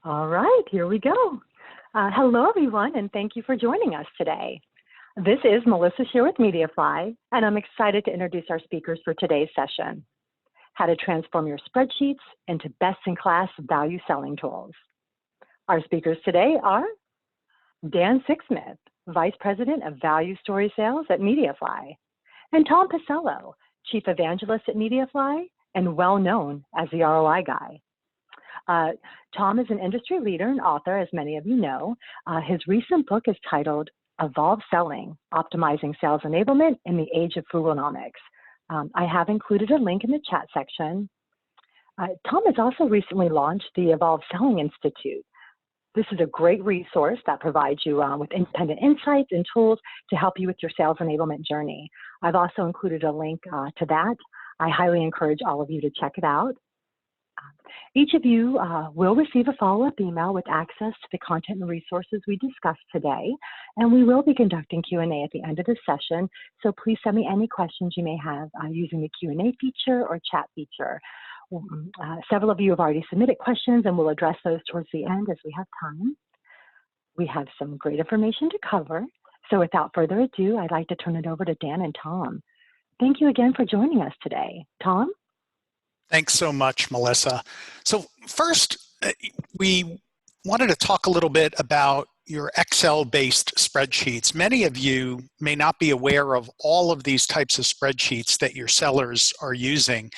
All right, here we go. Hello, everyone, and thank you for joining us today. This is Melissa here with MediaFly, and I'm excited to introduce our speakers for today's session, how to transform your spreadsheets into best-in-class value selling tools. Our speakers today are Dan Sixsmith, Vice President of Value Story Sales at MediaFly, and Tom Pisello, Chief Evangelist at MediaFly and well-known as the ROI guy. Tom is an industry leader and author, as many of you know. His recent book is titled Evolve Selling, Optimizing Sales Enablement in the Age of Frugalnomics. I have included a link in the chat section. Tom has also recently launched the Evolve Selling Institute. This is a great resource that provides you with independent insights and tools to help you with your sales enablement journey. I've also included a link to that. I highly encourage all of you to check it out. Each of you will receive a follow-up email with access to the content and resources we discussed today, and we will be conducting Q&A at the end of the session, so please send me any questions you may have using the Q&A feature or chat feature. Several of you have already submitted questions, and we'll address those towards the end as we have time. We have some great information to cover, so without further ado, I'd like to turn it over to Dan and Tom. Thank you again for joining us today. Tom? Thanks so much, Melissa. So first, we wanted to talk a little bit about your Excel-based spreadsheets. Many of you may not be aware of all of these types of spreadsheets that your sellers are using,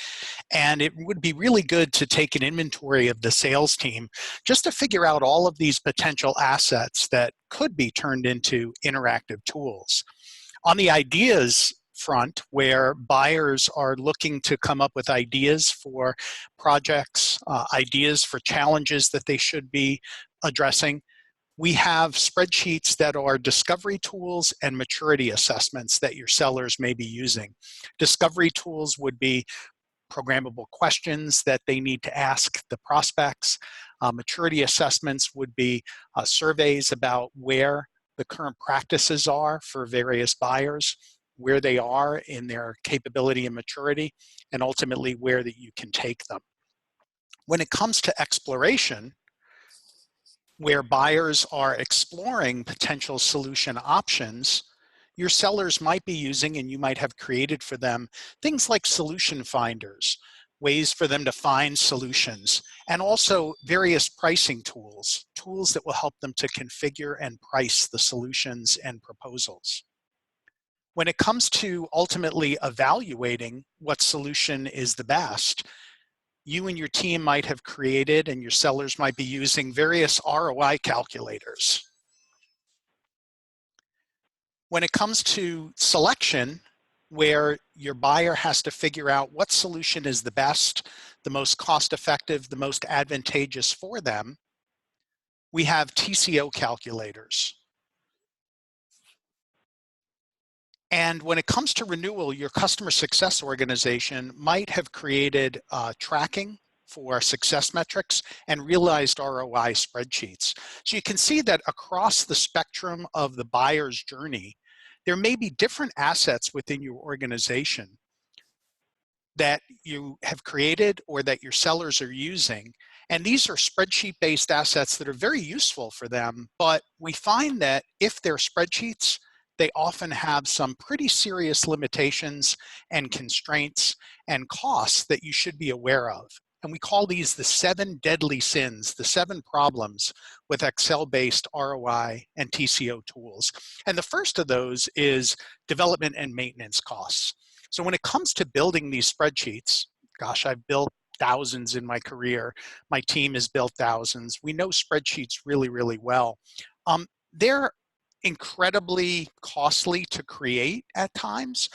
and it would be really good to take an inventory of the sales team just to figure out all of these potential assets that could be turned into interactive tools. On the ideas front, where buyers are looking to come up with ideas for projects, ideas for challenges that they should be addressing, we have spreadsheets that are discovery tools and maturity assessments that your sellers may be using. Discovery tools would be programmable questions that they need to ask the prospects. Maturity assessments would be surveys about where the current practices are for various buyers, where they are in their capability and maturity, and ultimately where that you can take them. When it comes to exploration, where buyers are exploring potential solution options, your sellers might be using, and you might have created for them, things like solution finders, ways for them to find solutions, and also various pricing tools, tools that will help them to configure and price the solutions and proposals. When it comes to ultimately evaluating what solution is the best, you and your team might have created, and your sellers might be using, various ROI calculators. When it comes to selection, where your buyer has to figure out what solution is the best, the most cost-effective, the most advantageous for them, we have TCO calculators. And when it comes to renewal, your customer success organization might have created tracking for success metrics and realized ROI spreadsheets. So you can see that across the spectrum of the buyer's journey, there may be different assets within your organization that you have created or that your sellers are using. And these are spreadsheet-based assets that are very useful for them, but we find that if they're spreadsheets, they often have some pretty serious limitations and constraints and costs that you should be aware of. And we call these the 7 deadly sins, the 7 problems with Excel-based ROI and TCO tools. And the first of those is development and maintenance costs. So when it comes to building these spreadsheets, gosh, I've built thousands in my career. My team has built thousands. We know spreadsheets really, really well. They're incredibly costly to create at times.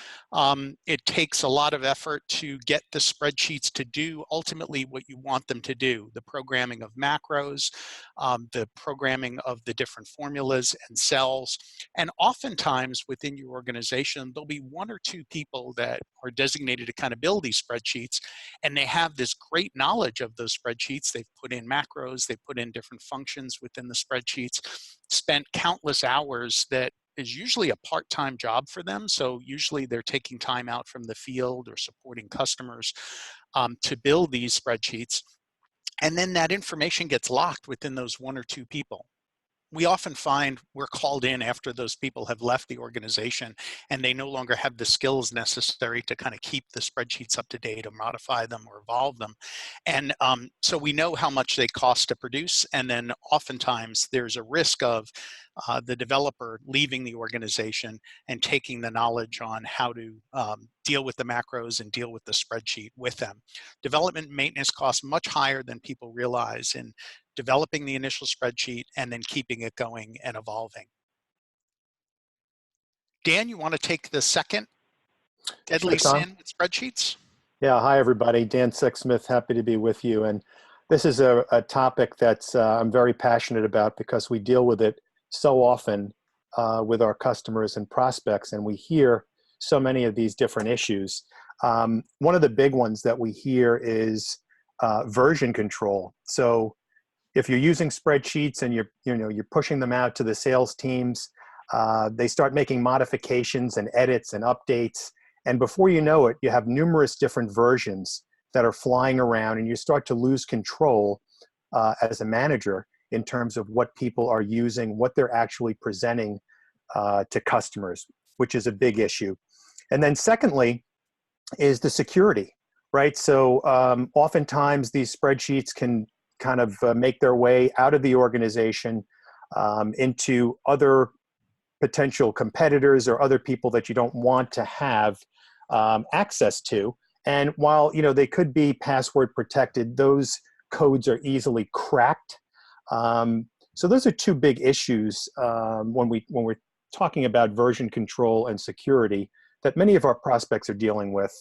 It takes a lot of effort to get the spreadsheets to do ultimately what you want them to do, the programming of macros, the programming of the different formulas and cells. And oftentimes within your organization, there'll be 1 or 2 people that are designated to kind of build these spreadsheets, and they have this great knowledge of those spreadsheets. They've put in macros, they put in different functions within the spreadsheets, spent countless hours that is usually a part-time job for them. So usually they're taking time out from the field or supporting customers to build these spreadsheets. And then that information gets locked within those one or two people. We often find we're called in after those people have left the organization and they no longer have the skills necessary to kind of keep the spreadsheets up to date or modify them or evolve them. And so we know how much they cost to produce, and then oftentimes there's a risk of the developer leaving the organization and taking the knowledge on how to deal with the macros and deal with the spreadsheet with them. Development maintenance costs much higher than people realize in developing the initial spreadsheet and then keeping it going and evolving. Dan, you want to take the second deadly Sure, Tom. sin with spreadsheets? Yeah, hi everybody. Dan Sexsmith, happy to be with you. And this is a topic that's I'm very passionate about because we deal with it so often with our customers and prospects, and we hear so many of these different issues. One of the big ones that we hear is version control. So if you're using spreadsheets and you're pushing them out to the sales teams, they start making modifications and edits and updates. And before you know it, you have numerous different versions that are flying around, and you start to lose control as a manager in terms of what people are using, what they're actually presenting to customers, which is a big issue. And then secondly is the security, right? So oftentimes these spreadsheets can kind of make their way out of the organization into other potential competitors or other people that you don't want to have access to. And while they could be password protected, those codes are easily cracked. So those are two big issues when we're talking about version control and security that many of our prospects are dealing with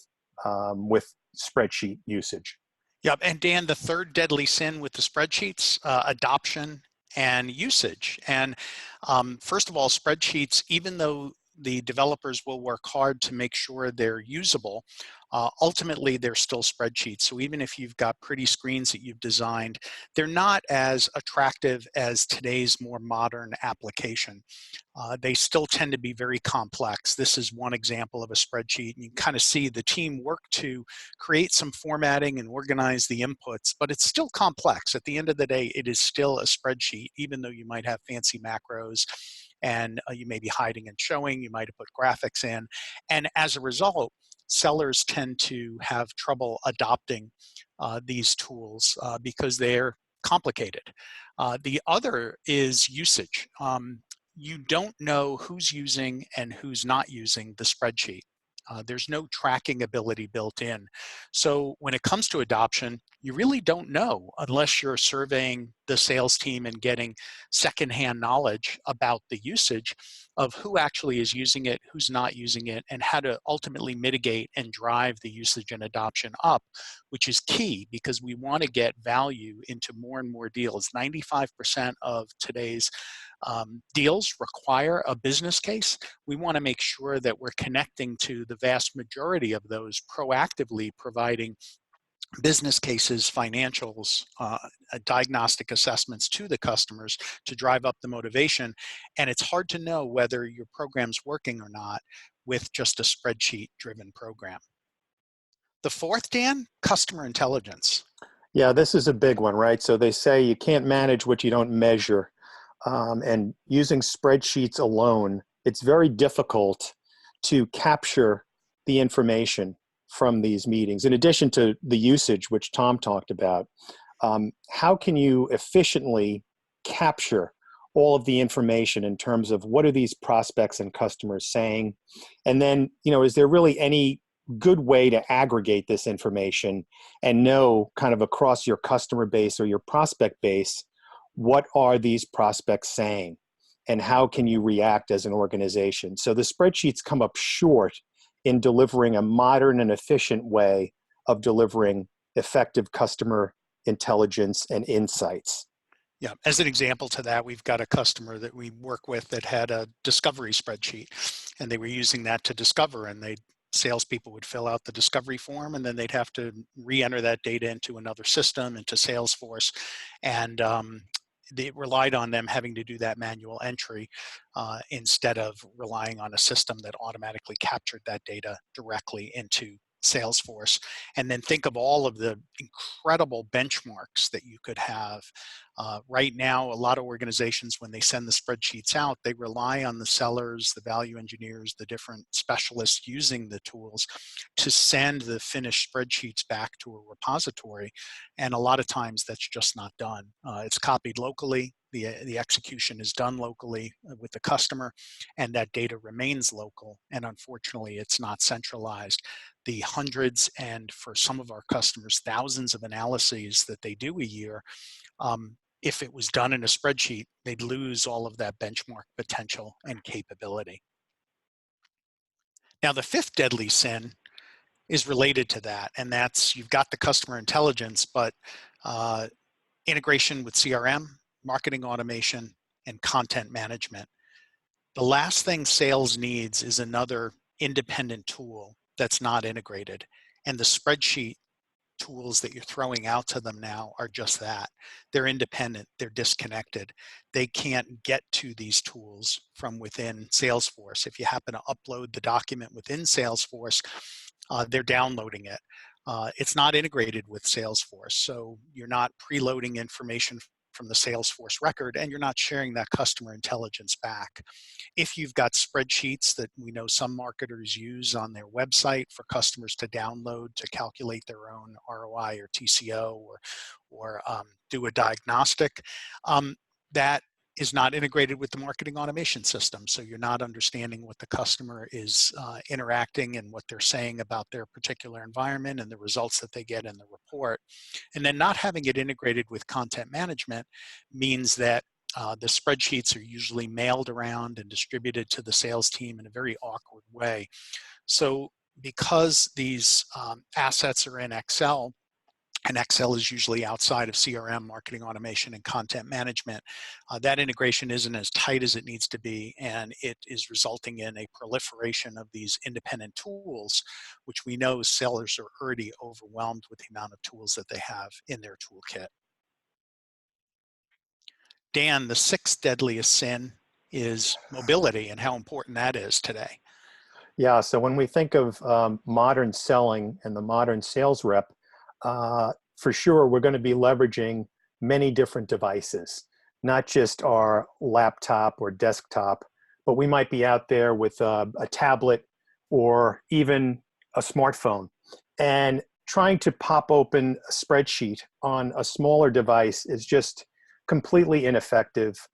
spreadsheet usage. Yep, and Dan, the third deadly sin with the spreadsheets, adoption and usage. And first of all, spreadsheets, even though the developers will work hard to make sure they're usable, ultimately they're still spreadsheets. So even if you've got pretty screens that you've designed, they're not as attractive as today's more modern application. They still tend to be very complex. This is one example of a spreadsheet, and you can kind of see the team work to create some formatting and organize the inputs, but it's still complex. At the end of the day, it is still a spreadsheet, even though you might have fancy macros and you may be hiding and showing, you might have put graphics in. And as a result, sellers tend to have trouble adopting these tools because they're complicated. The other is usage. You don't know who's using and who's not using the spreadsheet. There's no tracking ability built in. So when it comes to adoption, you really don't know unless you're surveying the sales team and getting secondhand knowledge about the usage of who actually is using it, who's not using it, and how to ultimately mitigate and drive the usage and adoption up, which is key because we want to get value into more and more deals. 95% of today's deals require a business case. We want to make sure that we're connecting to the vast majority of those, proactively providing business cases, financials, diagnostic assessments to the customers to drive up the motivation. And it's hard to know whether your program's working or not with just a spreadsheet-driven program. The fourth, Dan, customer intelligence. Yeah, this is a big one, right? So they say you can't manage what you don't measure. And using spreadsheets alone, it's very difficult to capture the information from these meetings. In addition to the usage, which Tom talked about, how can you efficiently capture all of the information in terms of what are these prospects and customers saying? And then, is there really any good way to aggregate this information and know kind of across your customer base or your prospect base, what are these prospects saying and how can you react as an organization? So the spreadsheets come up short in delivering a modern and efficient way of delivering effective customer intelligence and insights. Yeah, as an example to that, we've got a customer that we work with that had a discovery spreadsheet, and they were using that to discover, and salespeople would fill out the discovery form, and then they'd have to re-enter that data into another system, into Salesforce, and they relied on them having to do that manual entry instead of relying on a system that automatically captured that data directly into Salesforce, and then think of all of the incredible benchmarks that you could have. Right now, a lot of organizations, when they send the spreadsheets out, they rely on the sellers, the value engineers, the different specialists using the tools to send the finished spreadsheets back to a repository. And a lot of times that's just not done. It's copied locally. The execution is done locally with the customer, and that data remains local. And unfortunately, it's not centralized. The hundreds, and for some of our customers, thousands of analyses that they do a year, if it was done in a spreadsheet, they'd lose all of that benchmark potential and capability. Now, the fifth deadly sin is related to that, and that's you've got the customer intelligence, but integration with CRM, marketing automation, and content management. The last thing sales needs is another independent tool that's not integrated, and the spreadsheet tools that you're throwing out to them now are just that. They're independent, they're disconnected. They can't get to these tools from within Salesforce. If you happen to upload the document within Salesforce, they're downloading it. It's not integrated with Salesforce, so you're not preloading information from the Salesforce record, and you're not sharing that customer intelligence back. If you've got spreadsheets that we know some marketers use on their website for customers to download to calculate their own ROI or TCO, or do a diagnostic, that is not integrated with the marketing automation system. So you're not understanding what the customer is interacting and what they're saying about their particular environment and the results that they get in the report. And then not having it integrated with content management means that the spreadsheets are usually mailed around and distributed to the sales team in a very awkward way. So because these assets are in Excel, and Excel is usually outside of CRM, marketing automation, and content management, that integration isn't as tight as it needs to be, and it is resulting in a proliferation of these independent tools, which we know sellers are already overwhelmed with the amount of tools that they have in their toolkit. Dan, the sixth deadliest sin is mobility and how important that is today. Yeah, so when we think of modern selling and the modern sales rep, for sure we're going to be leveraging many different devices, not just our laptop or desktop, but we might be out there with a tablet or even a smartphone. And trying to pop open a spreadsheet on a smaller device is just completely ineffective.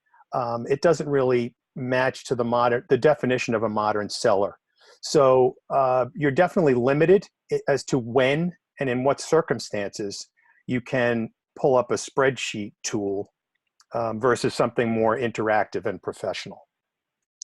It doesn't really match to the definition of a modern seller. So you're definitely limited as to when and in what circumstances you can pull up a spreadsheet tool versus something more interactive and professional.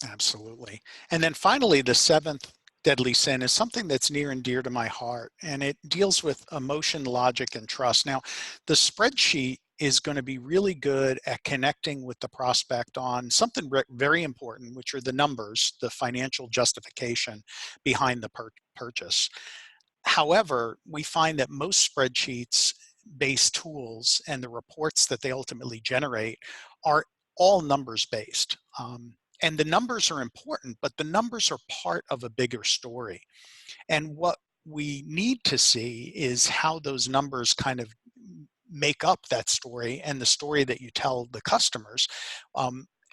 Absolutely. And then finally, the seventh deadly sin is something that's near and dear to my heart, and it deals with emotion, logic, and trust. Now, the spreadsheet is going to be really good at connecting with the prospect on something very important, which are the numbers, the financial justification behind the purchase. However, we find that most spreadsheets-based tools and the reports that they ultimately generate are all numbers-based. And the numbers are important, but the numbers are part of a bigger story. And what we need to see is how those numbers kind of make up that story and the story that you tell the customers.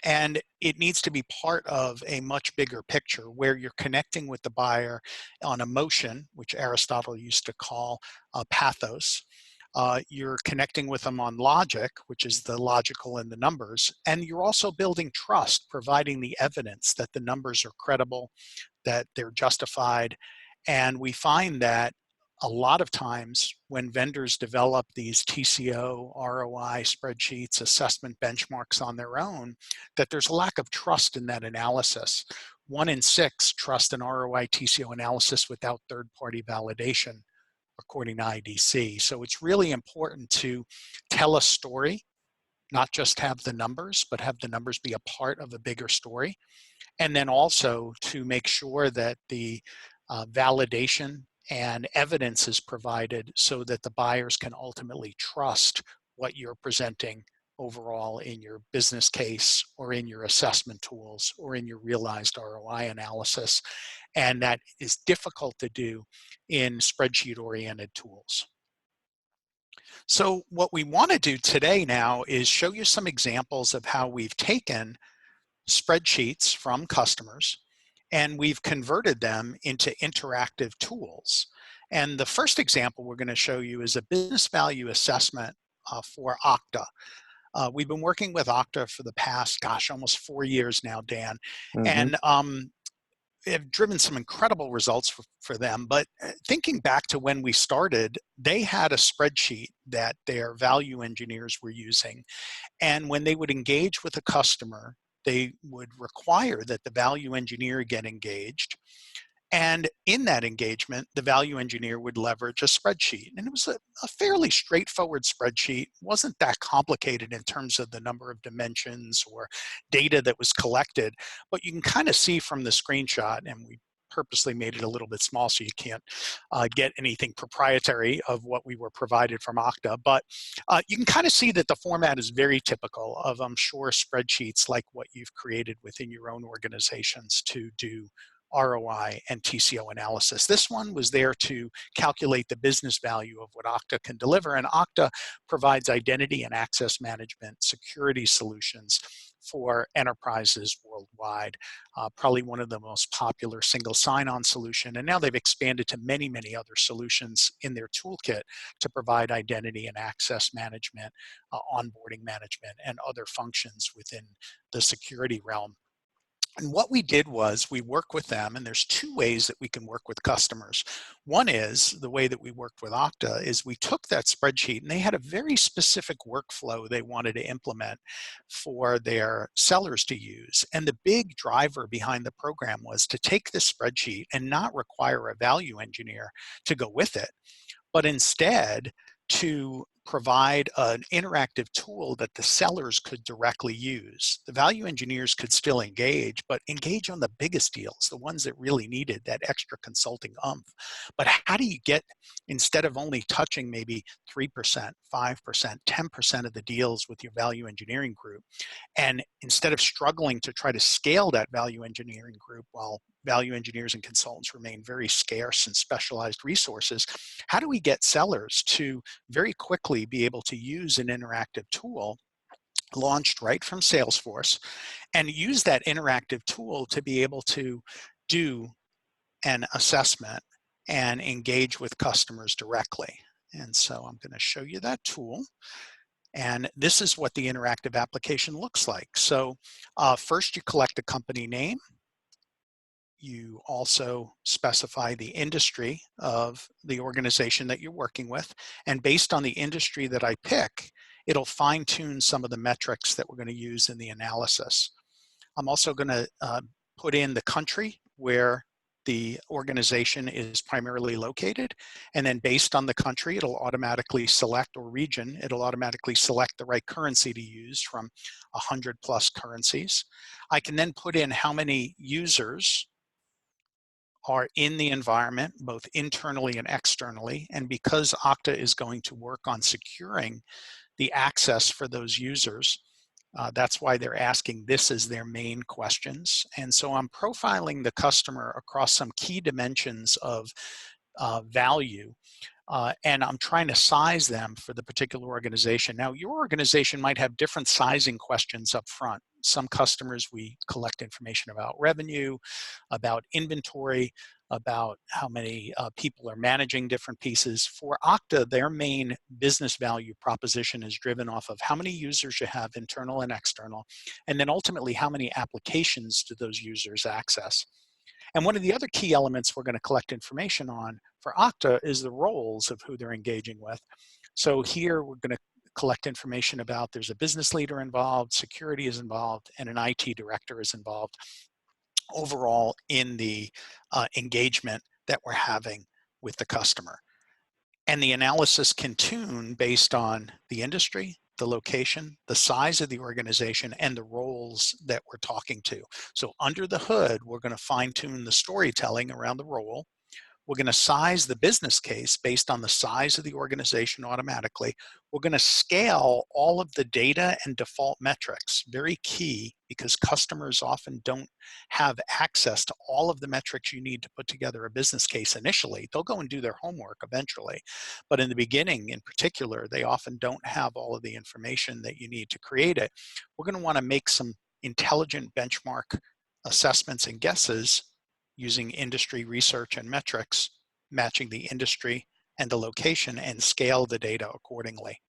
And it needs to be part of a much bigger picture where you're connecting with the buyer on emotion, which Aristotle used to call pathos. You're connecting with them on logic, which is the logical in the numbers, and you're also building trust, providing the evidence that the numbers are credible, that they're justified. And we find that a lot of times when vendors develop these TCO, ROI spreadsheets, assessment benchmarks on their own, that there's a lack of trust in that analysis. 1 in 6 trust an ROI TCO analysis without third-party validation, according to IDC. So it's really important to tell a story, not just have the numbers, but have the numbers be a part of a bigger story. And then also to make sure that the validation and evidence is provided so that the buyers can ultimately trust what you're presenting overall in your business case or in your assessment tools or in your realized ROI analysis. And that is difficult to do in spreadsheet-oriented tools. So what we want to do today now is show you some examples of how we've taken spreadsheets from customers and we've converted them into interactive tools. And the first example we're going to show you is a business value assessment for Octa. We've been working with Octa for the past, almost 4 years now, Dan, Mm-hmm. and have driven some incredible results for them. But thinking back to when we started, they had a spreadsheet that their value engineers were using. And when they would engage with a customer, they would require that the value engineer get engaged. And in that engagement, the value engineer would leverage a spreadsheet. And it was a fairly straightforward spreadsheet. It wasn't that complicated in terms of the number of dimensions or data that was collected. But you can kind of see from the screenshot, and we purposely made it a little bit small so you can't get anything proprietary of what we were provided from Octa. But you can kind of see that the format is very typical of, I'm sure, spreadsheets like what you've created within your own organizations to do ROI and TCO analysis. This one was there to calculate the business value of what Octa can deliver, and Octa provides identity and access management security solutions for enterprises worldwide. Probably one of the most popular single sign-on solution, and now they've expanded to many, many other solutions in their toolkit to provide identity and access management, onboarding management, and other functions within the security realm. And what we did was we work with them, and there's two ways that we can work with customers. One is the way that we worked with Octa is we took that spreadsheet and they had a very specific workflow they wanted to implement for their sellers to use. And the big driver behind the program was to take this spreadsheet and not require a value engineer to go with it, but instead to provide an interactive tool that the sellers could directly use. The value engineers could still engage, but engage on the biggest deals, the ones that really needed that extra consulting oomph. But how do you get, instead of only touching maybe 3%, 5%, 10% of the deals with your value engineering group, and instead of struggling to try to scale that value engineering group while value engineers and consultants remain very scarce and specialized resources, how do we get sellers to very quickly be able to use an interactive tool launched right from Salesforce and use that interactive tool to be able to do an assessment and engage with customers directly? And so I'm going to show you that tool. And this is what the interactive application looks like. So first you collect the company name. You also specify the industry of the organization that you're working with. And based on the industry that I pick, it'll fine-tune some of the metrics that we're going to use in the analysis. I'm also going to put in the country where the organization is primarily located. And then based on the country, it'll automatically select, or region, it'll automatically select the right currency to use from 100 plus currencies. I can then put in how many users are in the environment, both internally and externally. And because Octa is going to work on securing the access for those users, that's why they're asking this as their main questions. And so I'm profiling the customer across some key dimensions of value. And I'm trying to size them for the particular organization. Now, your organization might have different sizing questions up front. Some customers, we collect information about revenue, about inventory, about how many people are managing different pieces. For Octa, their main business value proposition is driven off of how many users you have, internal and external, and then ultimately how many applications do those users access. And one of the other key elements we're going to collect information on for Octa is the roles of who they're engaging with. So here we're going to collect information about there's a business leader involved, security is involved, and an IT director is involved overall in the engagement that we're having with the customer. And the analysis can tune based on the industry, the location, the size of the organization, and the roles that we're talking to. So under the hood, we're going to fine tune the storytelling around the role. We're going to size the business case based on the size of the organization automatically. We're going to scale all of the data and default metrics, very key because customers often don't have access to all of the metrics you need to put together a business case initially. They'll go and do their homework eventually. But in the beginning, in particular, they often don't have all of the information that you need to create it. We're going to want to make some intelligent benchmark assessments and guesses using industry research and metrics, matching the industry and the location, and scale the data accordingly.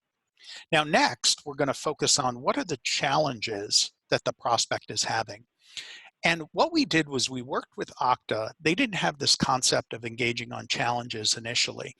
Now, next, we're going to focus on what are the challenges that the prospect is having. And what we did was we worked with Octa. They didn't have this concept of engaging on challenges initially.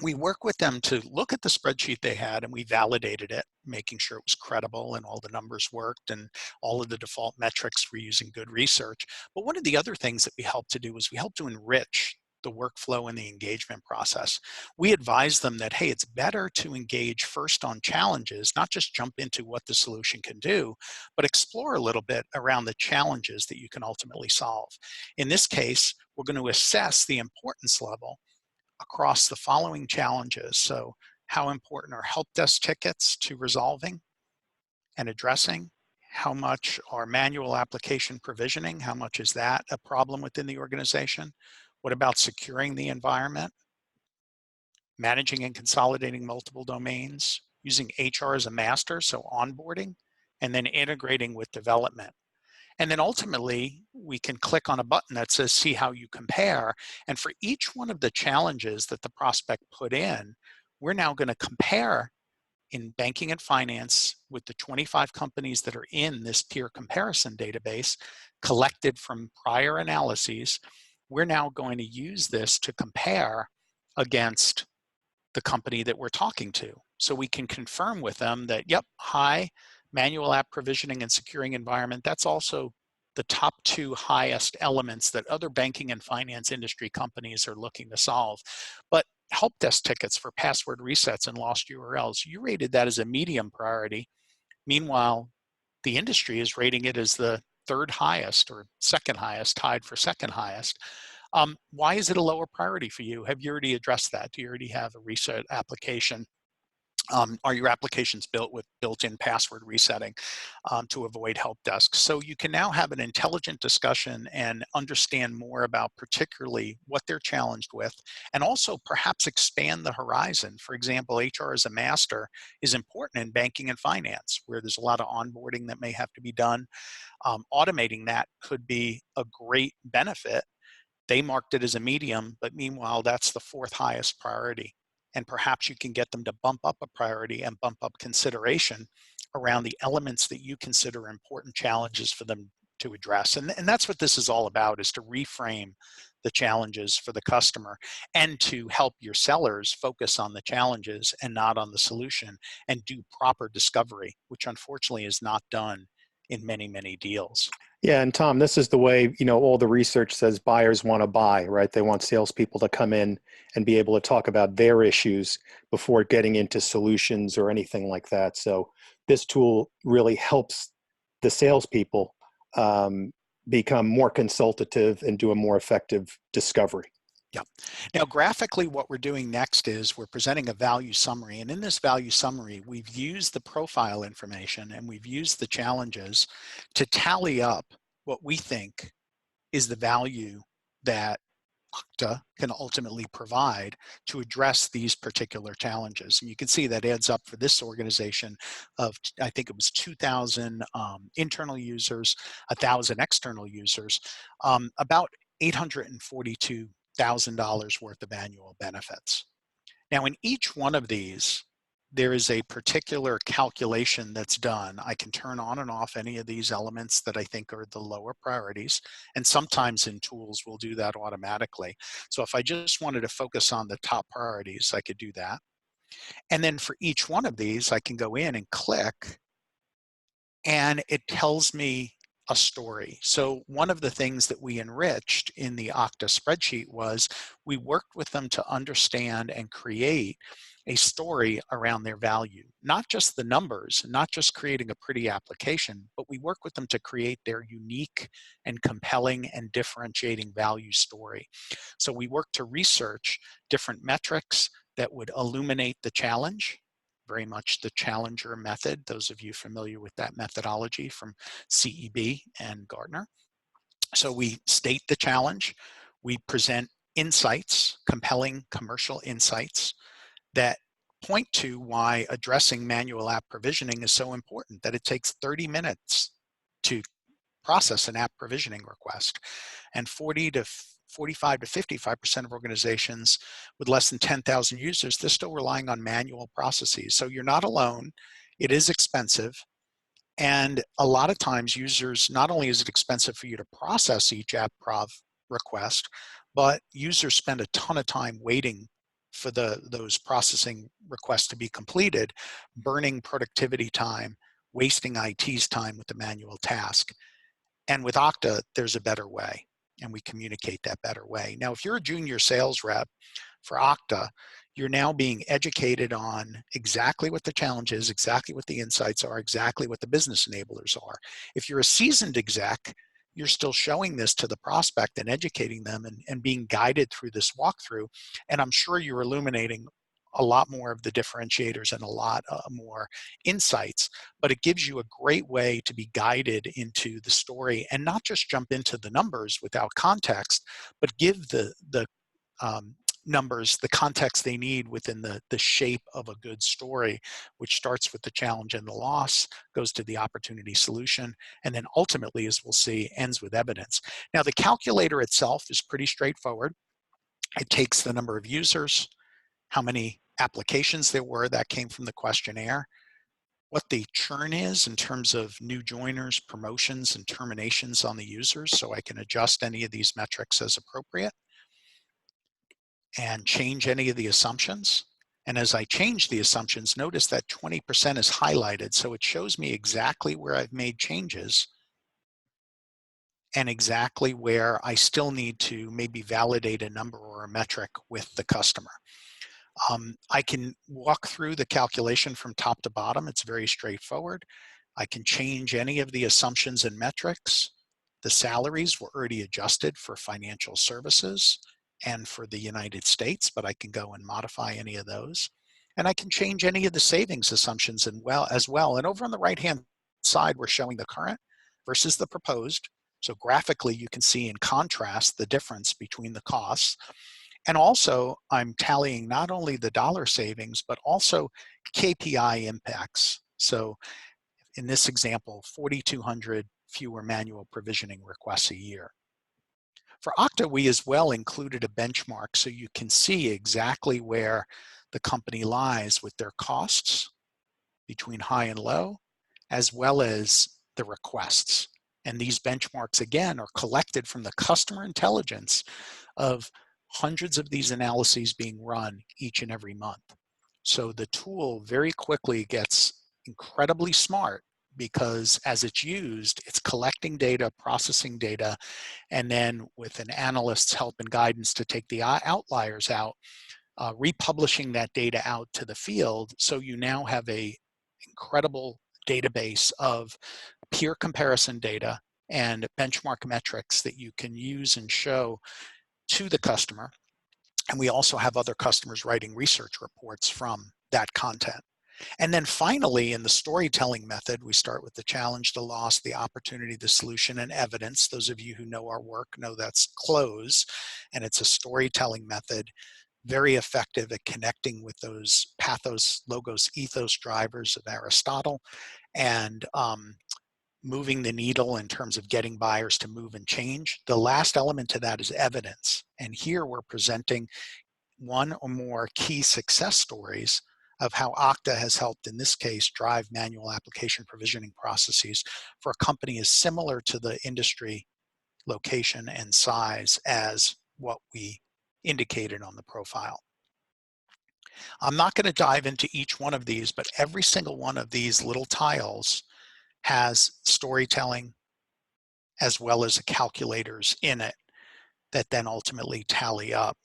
We worked with them to look at the spreadsheet they had, and we validated it, making sure it was credible and all the numbers worked and all of the default metrics were using good research. But one of the other things that we helped to do was we helped to enrich the workflow and the engagement process. We advised them that, hey, it's better to engage first on challenges, not just jump into what the solution can do, but explore a little bit around the challenges that you can ultimately solve. In this case, we're going to assess the importance level across the following challenges. So how important are help desk tickets to resolving and addressing? How much are manual application provisioning? How much is that a problem within the organization? What about securing the environment? Managing and consolidating multiple domains? Using HR as a master, so onboarding, and then integrating with development. And then ultimately, we can click on a button that says, see how you compare. And for each one of the challenges that the prospect put in, we're now going to compare in banking and finance with the 25 companies that are in this peer comparison database collected from prior analyses. We're now going to use this to compare against the company that we're talking to. So we can confirm with them that, yep, high manual app provisioning and securing environment, that's also the top 2 highest elements that other banking and finance industry companies are looking to solve. But help desk tickets for password resets and lost URLs, you rated that as a medium priority. Meanwhile, the industry is rating it as the 3rd highest or 2nd highest, tied for 2nd highest. Why is it a lower priority for you? Have you already addressed that? Do you already have a reset application? Are your applications built with built-in password resetting to avoid help desks? So you can now have an intelligent discussion and understand more about particularly what they're challenged with, and also perhaps expand the horizon. For example, HR as a master is important in banking and finance, where there's a lot of onboarding that may have to be done. Automating that could be a great benefit. They marked it as a medium, but meanwhile, that's the 4th highest priority. And perhaps you can get them to bump up a priority and bump up consideration around the elements that you consider important challenges for them to address. And that's what this is all about, is to reframe the challenges for the customer and to help your sellers focus on the challenges and not on the solution, and do proper discovery, which unfortunately is not done in many, many deals. Yeah, and Tom, this is the way, all the research says buyers want to buy, right? They want salespeople to come in and be able to talk about their issues before getting into solutions or anything like that. So this tool really helps the salespeople become more consultative and do a more effective discovery. Yeah. Now, graphically, what we're doing next is we're presenting a value summary. And in this value summary, we've used the profile information and we've used the challenges to tally up what we think is the value that Octa can ultimately provide to address these particular challenges. And you can see that adds up for this organization of, I think it was 2,000 internal users, 1,000 external users, about $842,000 worth of annual benefits. Now, in each one of these, there is a particular calculation that's done. I can turn on and off any of these elements that I think are the lower priorities, and sometimes in tools we'll do that automatically. So if I just wanted to focus on the top priorities, I could do that. And then for each one of these, I can go in and click, and it tells me a story. So one of the things that we enriched in the Octa spreadsheet was we worked with them to understand and create a story around their value, not just the numbers, not just creating a pretty application, but we work with them to create their unique and compelling and differentiating value story. So we work to research different metrics that would illuminate the challenge, very much the challenger method, those of you familiar with that methodology from CEB and Gartner. So we state the challenge, we present insights, compelling commercial insights that point to why addressing manual app provisioning is so important, that it takes 30 minutes to process an app provisioning request, and 45 to 55% of organizations with less than 10,000 users, they're still relying on manual processes. So you're not alone. It is expensive. And a lot of times users, not only is it expensive for you to process each app prov request, but users spend a ton of time waiting for those processing requests to be completed, burning productivity time, wasting IT's time with the manual task. And with Octa, there's a better way, and we communicate that better way. Now, if you're a junior sales rep for Octa, you're now being educated on exactly what the challenge is, exactly what the insights are, exactly what the business enablers are. If you're a seasoned exec, you're still showing this to the prospect and educating them and being guided through this walkthrough. And I'm sure you're illuminating a lot more of the differentiators and a lot more insights, but it gives you a great way to be guided into the story and not just jump into the numbers without context, but give the numbers the context they need within the shape of a good story, which starts with the challenge and the loss, goes to the opportunity solution, and then ultimately, as we'll see, ends with evidence. Now, the calculator itself is pretty straightforward. It takes the number of users, how many applications there were that came from the questionnaire, what the churn is in terms of new joiners, promotions, and terminations on the users, so I can adjust any of these metrics as appropriate and change any of the assumptions. And as I change the assumptions, notice that 20% is highlighted, so it shows me exactly where I've made changes and exactly where I still need to maybe validate a number or a metric with the customer. I can walk through the calculation from top to bottom. It's very straightforward. I can change any of the assumptions and metrics. The salaries were already adjusted for financial services and for the United States, but I can go and modify any of those. And I can change any of the savings assumptions as well. And over on the right-hand side, we're showing the current versus the proposed. So graphically, you can see in contrast the difference between the costs. And also, I'm tallying not only the dollar savings, but also KPI impacts. So in this example, 4,200 fewer manual provisioning requests a year. For Octa, we as well included a benchmark so you can see exactly where the company lies with their costs between high and low, as well as the requests. And these benchmarks, again, are collected from the customer intelligence of hundreds of these analyses being run each and every month. So the tool very quickly gets incredibly smart because as it's used, it's collecting data, processing data, and then with an analyst's help and guidance to take the outliers out, republishing that data out to the field. So you now have a incredible database of peer comparison data and benchmark metrics that you can use and show to the customer. And we also have other customers writing research reports from that content. And then finally, in the storytelling method, we start with the challenge, the loss, the opportunity, the solution, and evidence. Those of you who know our work know that's close, and it's a storytelling method, very effective at connecting with those pathos, logos, ethos drivers of Aristotle, and moving the needle in terms of getting buyers to move and change. The last element to that is evidence. And here we're presenting one or more key success stories of how Octa has helped, in this case, drive manual application provisioning processes for a company as similar to the industry, location, and size as what we indicated on the profile. I'm not going to dive into each one of these, but every single one of these little tiles has storytelling as well as calculators in it that then ultimately tally up.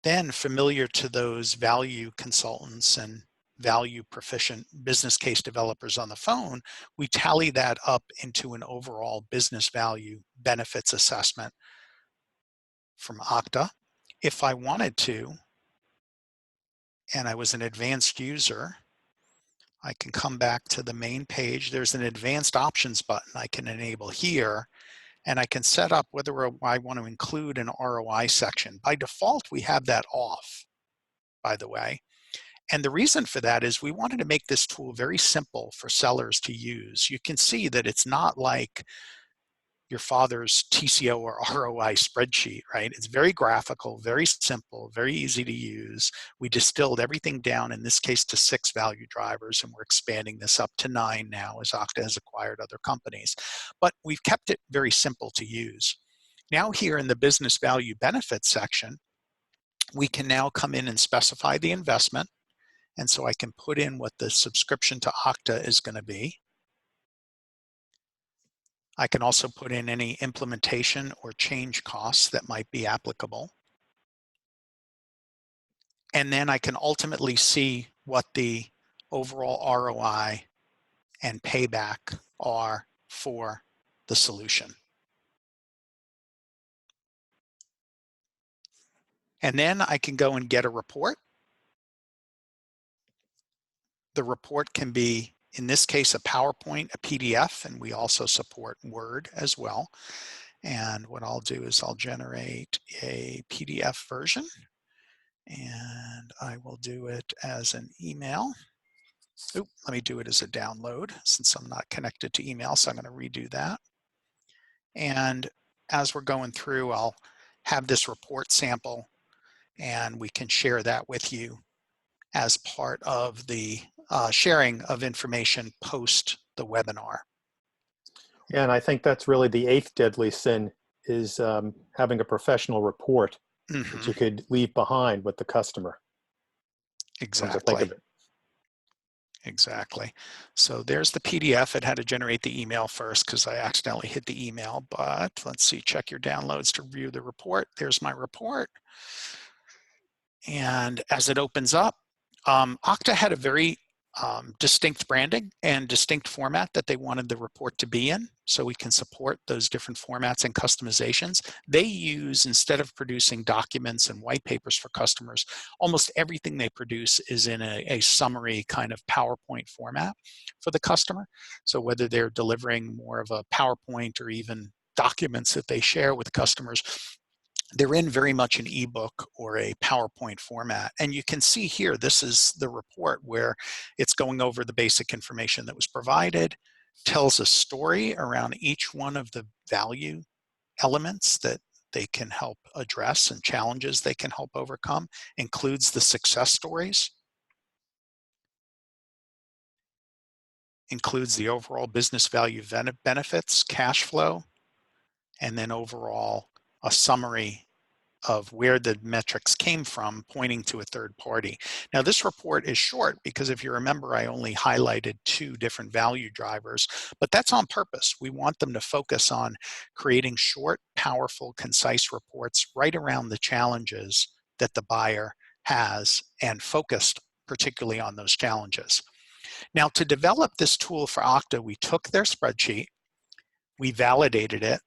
Then, familiar to those value consultants and value proficient business case developers on the phone, we tally that up into an overall business value benefits assessment from Octa. If I wanted to, and I was an advanced user, I can come back to the main page. There's an advanced options button I can enable here, and I can set up whether I want to include an ROI section. By default, we have that off, by the way. And the reason for that is we wanted to make this tool very simple for sellers to use. You can see that it's not like your father's TCO or ROI spreadsheet, right? It's very graphical, very simple, very easy to use. We distilled everything down, in this case, to 6 value drivers, and we're expanding this up to 9 now as Octa has acquired other companies. But we've kept it very simple to use. Now here in the business value benefits section, we can now come in and specify the investment. And so I can put in what the subscription to Octa is going to be. I can also put in any implementation or change costs that might be applicable. And then I can ultimately see what the overall ROI and payback are for the solution. And then I can go and get a report. The report can be, in this case, a PowerPoint, a PDF, and we also support Word as well. And what I'll do is I'll generate a PDF version, and I will do it as an email. Oop, let me do it as a download since I'm not connected to email, so I'm going to redo that. And as we're going through, I'll have this report sample, and we can share that with you as part of the sharing of information post the webinar. Yeah, and I think that's really the 8th deadly sin is having a professional report that you could leave behind with the customer. Exactly. Exactly. So there's the PDF. It had to generate the email first because I accidentally hit the email, but let's see, check your downloads to view the report. There's my report. And as it opens up, Octa had a very distinct branding and distinct format that they wanted the report to be in, so we can support those different formats and customizations. They use, instead of producing documents and white papers for customers, almost everything they produce is in a summary kind of PowerPoint format for the customer. So whether they're delivering more of a PowerPoint or even documents that they share with customers, they're in very much an ebook or a PowerPoint format. And you can see here, this is the report where it's going over the basic information that was provided, tells a story around each one of the value elements that they can help address and challenges they can help overcome, includes the success stories, includes the overall business value benefits, cash flow, and then overall a summary of where the metrics came from, pointing to a third party. Now this report is short because if you remember, I only highlighted 2 different value drivers, but that's on purpose. We want them to focus on creating short, powerful, concise reports right around the challenges that the buyer has and focused particularly on those challenges. Now to develop this tool for Octa, we took their spreadsheet, we validated it,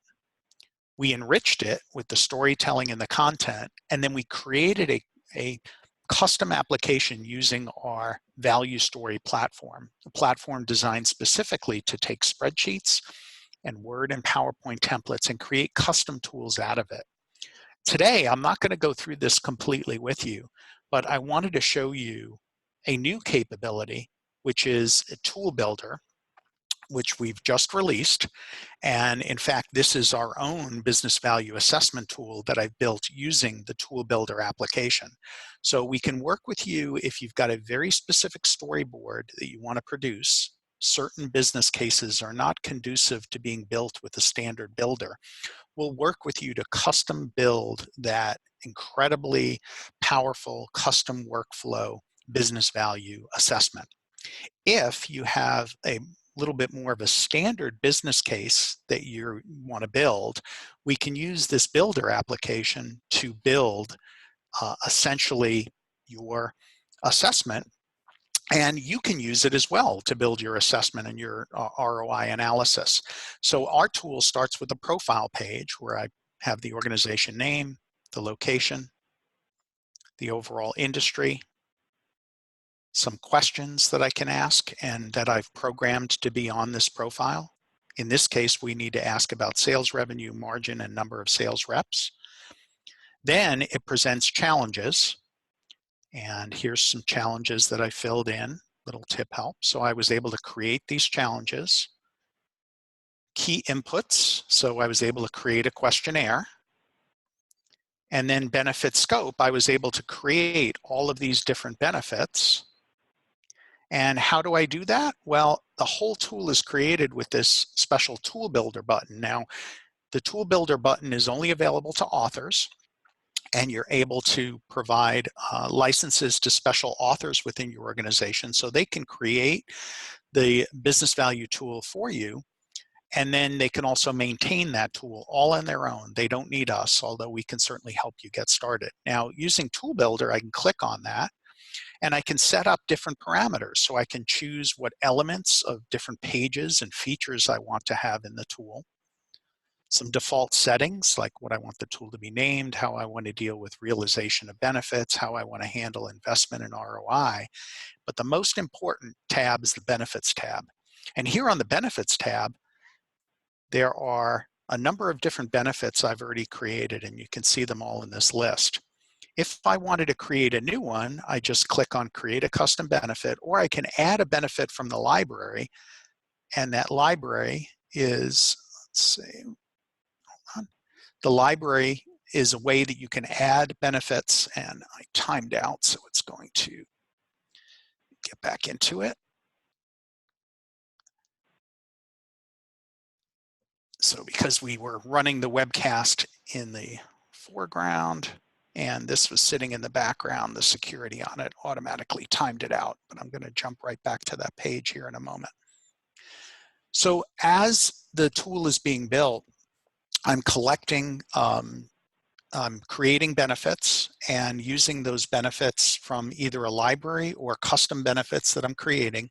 we enriched it with the storytelling and the content, and then we created a custom application using our value story platform, a platform designed specifically to take spreadsheets and Word and PowerPoint templates and create custom tools out of it. Today, I'm not going to go through this completely with you, but I wanted to show you a new capability, which is a tool builder, which we've just released. And in fact, this is our own business value assessment tool that I've built using the tool builder application. So we can work with you if you've got a very specific storyboard that you want to produce. Certain business cases are not conducive to being built with a standard builder. We'll work with you to custom build that incredibly powerful custom workflow business value assessment. If you have a little bit more of a standard business case that you want to build, we can use this builder application to build essentially your assessment. And you can use it as well to build your assessment and your ROI analysis. So our tool starts with a profile page where I have the organization name, the location, the overall industry, some questions that I can ask and that I've programmed to be on this profile. In this case, we need to ask about sales revenue, margin, and number of sales reps. Then it presents challenges. And here's some challenges that I filled in, little tip help. So I was able to create these challenges. Key inputs, so I was able to create a questionnaire. And then benefit scope, I was able to create all of these different benefits. And how do I do that? Well, the whole tool is created with this special tool builder button. Now, the tool builder button is only available to authors, and you're able to provide licenses to special authors within your organization so they can create the business value tool for you, and then they can also maintain that tool all on their own. They don't need us, although we can certainly help you get started. Now, using Tool Builder, I can click on that, and I can set up different parameters. So I can choose what elements of different pages and features I want to have in the tool. Some default settings, like what I want the tool to be named, how I want to deal with realization of benefits, how I want to handle investment and ROI. But the most important tab is the Benefits tab. And here on the Benefits tab, there are a number of different benefits I've already created, and you can see them all in this list. If I wanted to create a new one, I just click on Create a Custom Benefit, or I can add a benefit from the library, and that library is, let's see, the library is a way that you can add benefits, and I timed out, so it's going to get back into it. So because we were running the webcast in the foreground and this was sitting in the background, the security on it automatically timed it out, but I'm going to jump right back to that page here in a moment. So as the tool is being built, I'm collecting, I'm creating benefits and using those benefits from either a library or custom benefits that I'm creating.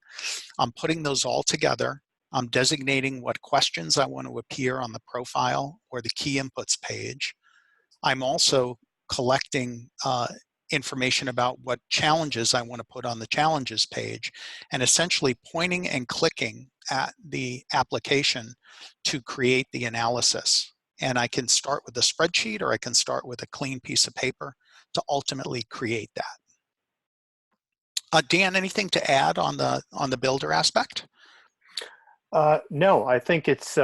I'm putting those all together. I'm designating what questions I want to appear on the profile or the key inputs page. I'm also collecting information about what challenges I want to put on the challenges page, and essentially pointing and clicking at the application to create the analysis. And I can start with a spreadsheet, or I can start with a clean piece of paper to ultimately create that. Dan, anything to add on the builder aspect? No, I think it's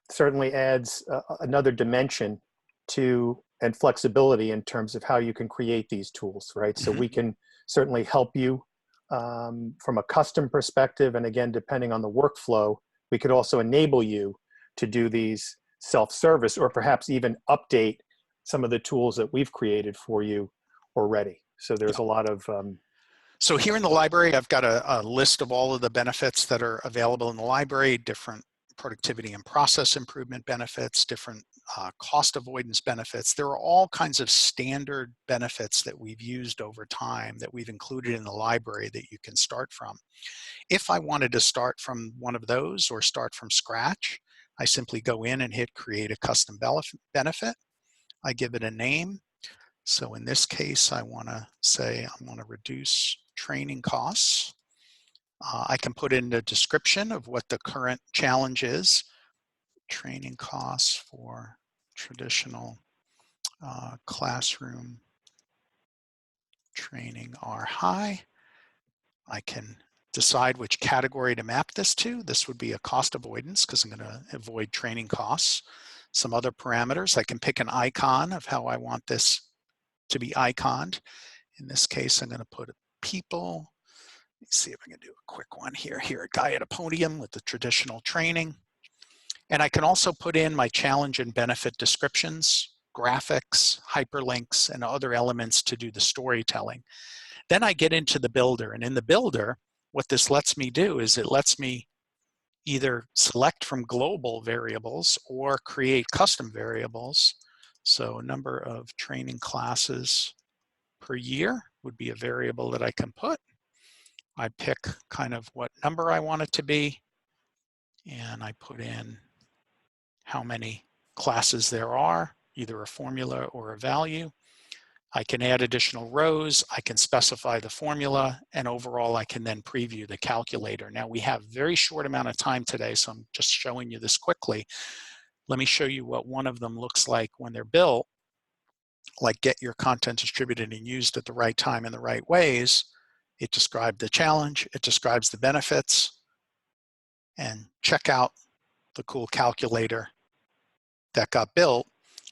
certainly adds another dimension to and flexibility in terms of how you can create these tools, right? So we can certainly help you from a custom perspective, and again, depending on the workflow, we could also enable you to do these self-service, or perhaps even update some of the tools that we've created for you already. So there's a lot of So here in the library, I've got a list of all of the benefits that are available in the library, different productivity and process improvement benefits, different cost avoidance benefits. There are all kinds of standard benefits that we've used over time that we've included in the library that you can start from. If I wanted to start from one of those or start from scratch, I simply go in and hit Create a Custom Benefit. I give it a name. So in this case, I want to say I want to reduce training costs. I can put in the description of what the current challenge is. Training costs for traditional classroom training are high. I can decide which category to map this to. This would be a cost avoidance because I'm going to avoid training costs. Some other parameters, I can pick an icon of how I want this to be iconed. In this case, I'm going to put people. Let's see if I can do a quick one here. Here, a guy at a podium with the traditional training. And I can also put in my challenge and benefit descriptions, graphics, hyperlinks, and other elements to do the storytelling. Then I get into the builder. And in the builder, what this lets me do is it lets me either select from global variables or create custom variables. So number of training classes per year would be a variable that I can put. I pick kind of what number I want it to be, and I put in how many classes there are, either a formula or a value. I can add additional rows, I can specify the formula, and overall I can then preview the calculator. Now we have a very short amount of time today, so I'm just showing you this quickly. Let me show you what one of them looks like when they're built, like get your content distributed and used at the right time in the right ways. It described the challenge, it describes the benefits, and check out the cool calculator that got built.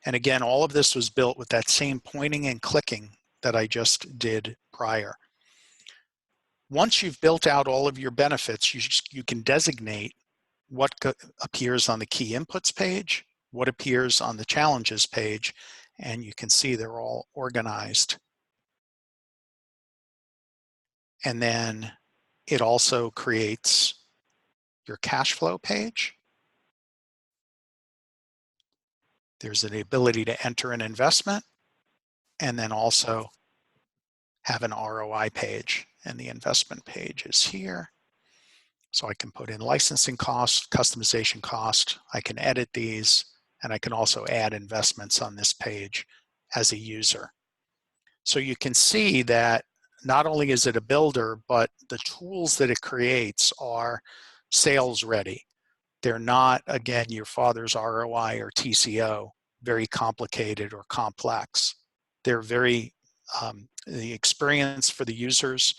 And again, all of this was built with that same pointing and clicking that I just did prior. Once you've built out all of your benefits, you can designate what appears on the key inputs page, what appears on the challenges page, and you can see they're all organized. And then it also creates your cash flow page. There's an ability to enter an investment and then also have an ROI page, and the investment page is here. So I can put in licensing cost, customization cost, I can edit these, and I can also add investments on this page as a user. So you can see that not only is it a builder, but the tools that it creates are sales ready. They're not, again, your father's ROI or TCO, very complicated or complex. They're very, the experience for the users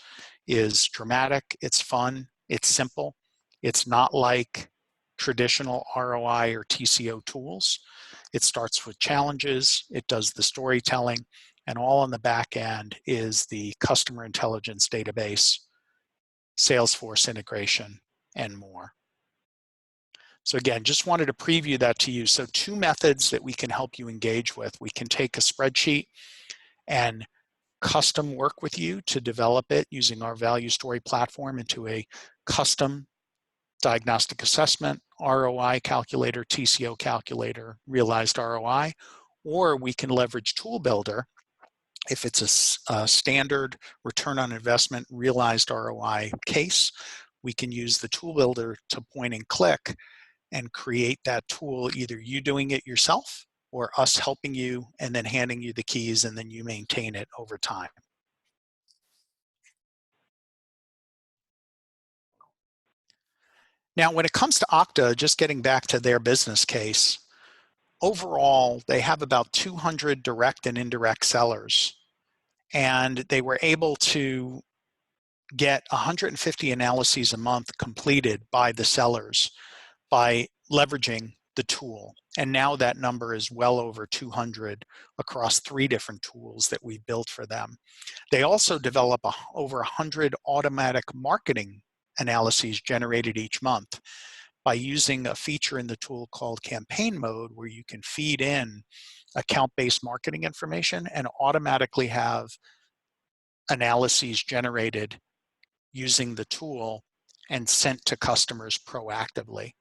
is dramatic, it's fun, it's simple. It's not like traditional ROI or TCO tools. It starts with challenges, it does the storytelling, and all on the back end is the customer intelligence database, Salesforce integration, and more. So again, just wanted to preview that to you. So two methods that we can help you engage with. We can take a spreadsheet and custom work with you to develop it using our value story platform into a custom diagnostic assessment, ROI calculator, TCO calculator, realized ROI, or we can leverage Tool Builder. If it's a standard return on investment realized ROI case, we can use the Tool Builder to point and click and create that tool, either you doing it yourself or us helping you and then handing you the keys, and then you maintain it over time. Now, when it comes to Octa, just getting back to their business case, overall, they have about 200 direct and indirect sellers, and they were able to get 150 analyses a month completed by the sellers by leveraging the tool. And now that number is well over 200 across 3 different tools that we built for them. They also develop over 100 automatic marketing analyses generated each month by using a feature in the tool called campaign mode, where you can feed in account-based marketing information and automatically have analyses generated using the tool and sent to customers proactively.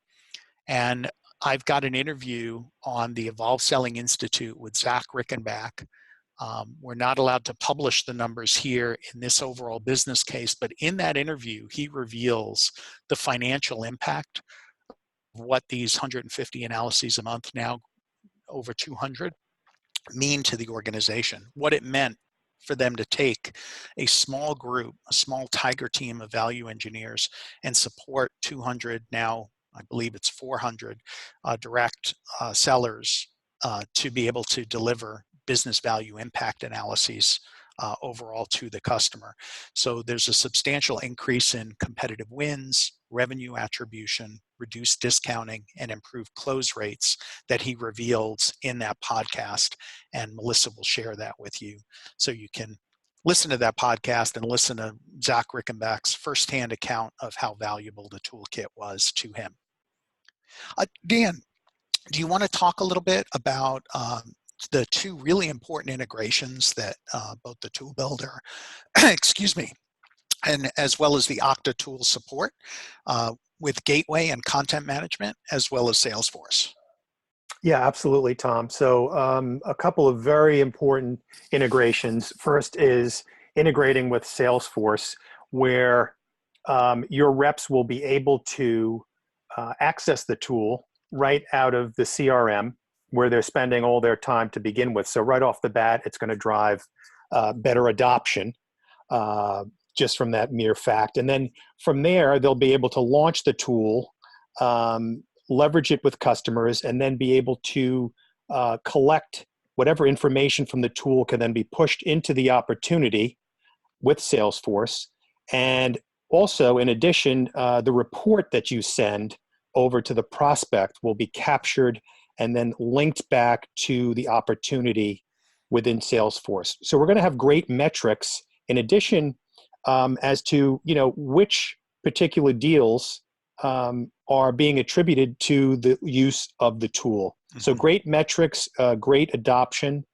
And I've got an interview on the Evolve Selling Institute with Zach Rickenbach. We're not allowed to publish the numbers here in this overall business case, but in that interview, he reveals the financial impact of what these 150 analyses a month, now over 200, mean to the organization, what it meant for them to take a small group, a small tiger team of value engineers and support 200, now I believe it's 400 direct sellers to be able to deliver business value impact analyses overall to the customer. So there's a substantial increase in competitive wins, revenue attribution, reduced discounting, and improved close rates that he reveals in that podcast. And Melissa will share that with you. So you can listen to that podcast and listen to Zach Rickenbach's firsthand account of how valuable the toolkit was to him. Dan, do you want to talk a little bit about the 2 really important integrations that both the Tool Builder, excuse me, and as well as the Octa tool support with Gateway and content management, as well as Salesforce? Yeah, absolutely, Tom. So a couple of very important integrations. First is integrating with Salesforce, where your reps will be able to access the tool right out of the CRM, where they're spending all their time to begin with. So right off the bat, it's going to drive better adoption just from that mere fact. And then from there, they'll be able to launch the tool, leverage it with customers, and then be able to collect whatever information from the tool can then be pushed into the opportunity with Salesforce. And also, in addition, the report that you send over to the prospect will be captured and then linked back to the opportunity within Salesforce. So we're going to have great metrics in addition as to which particular deals are being attributed to the use of the tool. Mm-hmm. So great metrics, great adoption,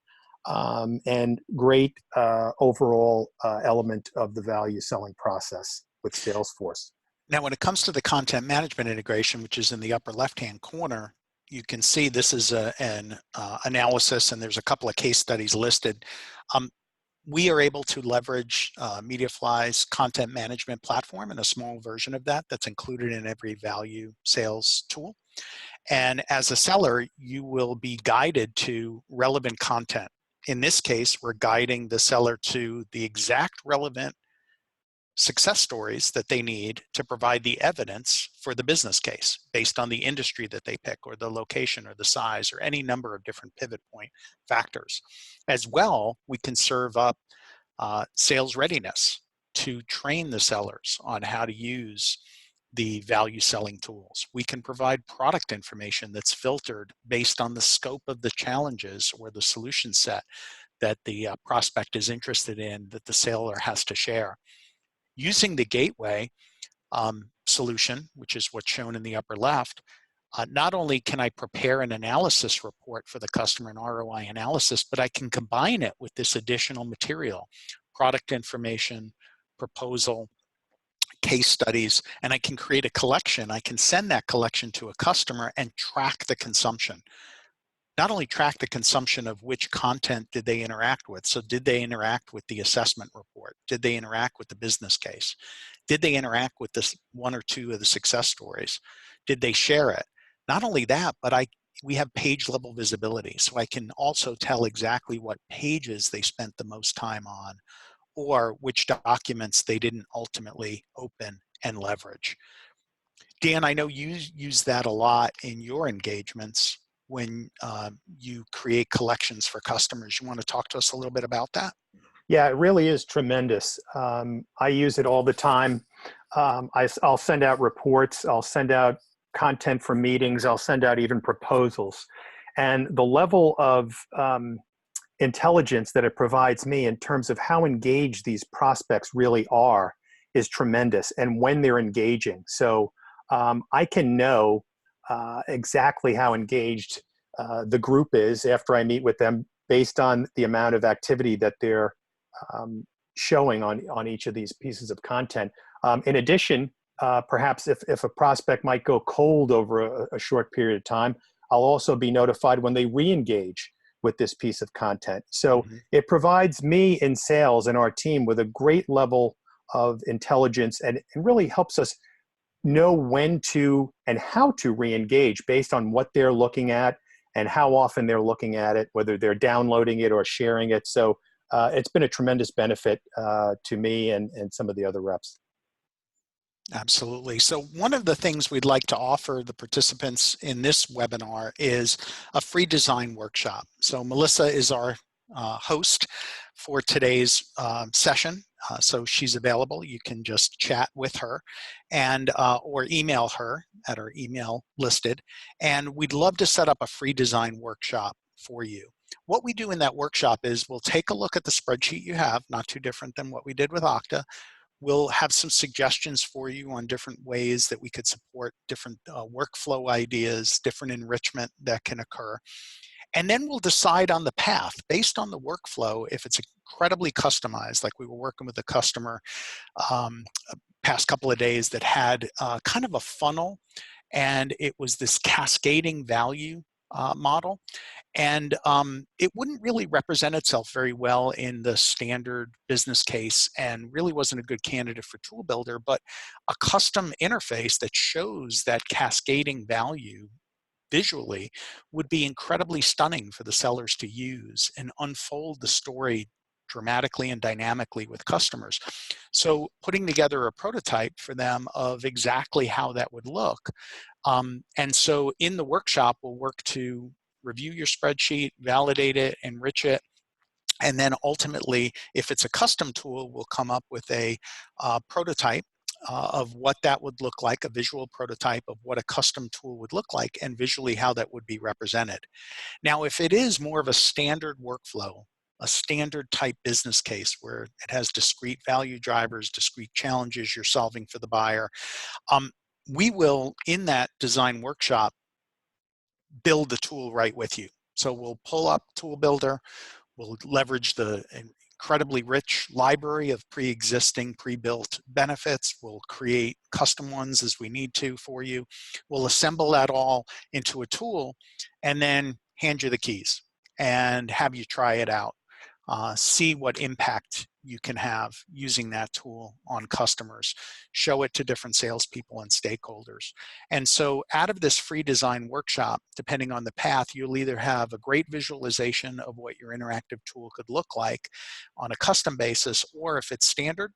and great overall element of the value selling process with Salesforce. Now, when it comes to the content management integration, which is in the upper left-hand corner, you can see this is an analysis, and there's a couple of case studies listed. We are able to leverage Mediafly's content management platform and a small version of that that's included in every value sales tool. And as a seller, you will be guided to relevant content. In this case, we're guiding the seller to the exact relevant success stories that they need to provide the evidence for the business case based on the industry that they pick, or the location, or the size, or any number of different pivot point factors. As well, we can serve up sales readiness to train the sellers on how to use the value selling tools. We can provide product information that's filtered based on the scope of the challenges or the solution set that the prospect is interested in, that the seller has to share. Using the gateway solution, which is what's shown in the upper left, not only can I prepare an analysis report for the customer, an ROI analysis, but I can combine it with this additional material, product information, proposal, case studies, and I can create a collection. I can send that collection to a customer and track the consumption. Not only track the consumption of which content did they interact with. So did they interact with the assessment report? Did they interact with the business case? Did they interact with this one or two of the success stories? Did they share it? Not only that, but we have page level visibility. So I can also tell exactly what pages they spent the most time on, or which documents they didn't ultimately open and leverage. Dan, I know you use that a lot in your engagements when you create collections for customers. You want to talk to us a little bit about that? Yeah, it really is tremendous. I use it all the time. I'll send out reports. I'll send out content for meetings. I'll send out even proposals. And the level of intelligence that it provides me in terms of how engaged these prospects really are is tremendous, and when they're engaging. So I can know exactly how engaged the group is after I meet with them based on the amount of activity that they're showing on each of these pieces of content. In addition, perhaps if a prospect might go cold over a short period of time, I'll also be notified when they re-engage with this piece of content. So it provides me in sales and our team with a great level of intelligence, and it really helps us know when to and how to re-engage based on what they're looking at and how often they're looking at it, whether they're downloading it or sharing it. So it's been a tremendous benefit to me and some of the other reps. Absolutely. So one of the things we'd like to offer the participants in this webinar is a free design workshop. So Melissa is our host for today's session. So she's available. You can just chat with her and or email her at her email listed. And we'd love to set up a free design workshop for you. What we do in that workshop is we'll take a look at the spreadsheet you have, not too different than what we did with Octa. We'll have some suggestions for you on different ways that we could support different workflow ideas, different enrichment that can occur. And then we'll decide on the path based on the workflow. If it's incredibly customized, like we were working with a customer past couple of days that had kind of a funnel, and it was this cascading value model. And it wouldn't really represent itself very well in the standard business case and really wasn't a good candidate for tool builder, but a custom interface that shows that cascading value visually would be incredibly stunning for the sellers to use and unfold the story dramatically and dynamically with customers. So putting together a prototype for them of exactly how that would look. And so in the workshop, we'll work to review your spreadsheet, validate it, enrich it, and then ultimately, if it's a custom tool, we'll come up with a prototype of what that would look like, a visual prototype of what a custom tool would look like, and visually how that would be represented. Now, if it is more of a standard workflow, a standard type business case where it has discrete value drivers, discrete challenges you're solving for the buyer, we will, in that design workshop, build the tool right with you. So we'll pull up Tool Builder, we'll leverage the incredibly rich library of pre-existing, pre-built benefits. We'll create custom ones as we need to for you. We'll assemble that all into a tool and then hand you the keys and have you try it out. See what impact you can have using that tool on customers. Show it to different salespeople and stakeholders. And so out of this free design workshop, depending on the path, you'll either have a great visualization of what your interactive tool could look like on a custom basis, or if it's standard,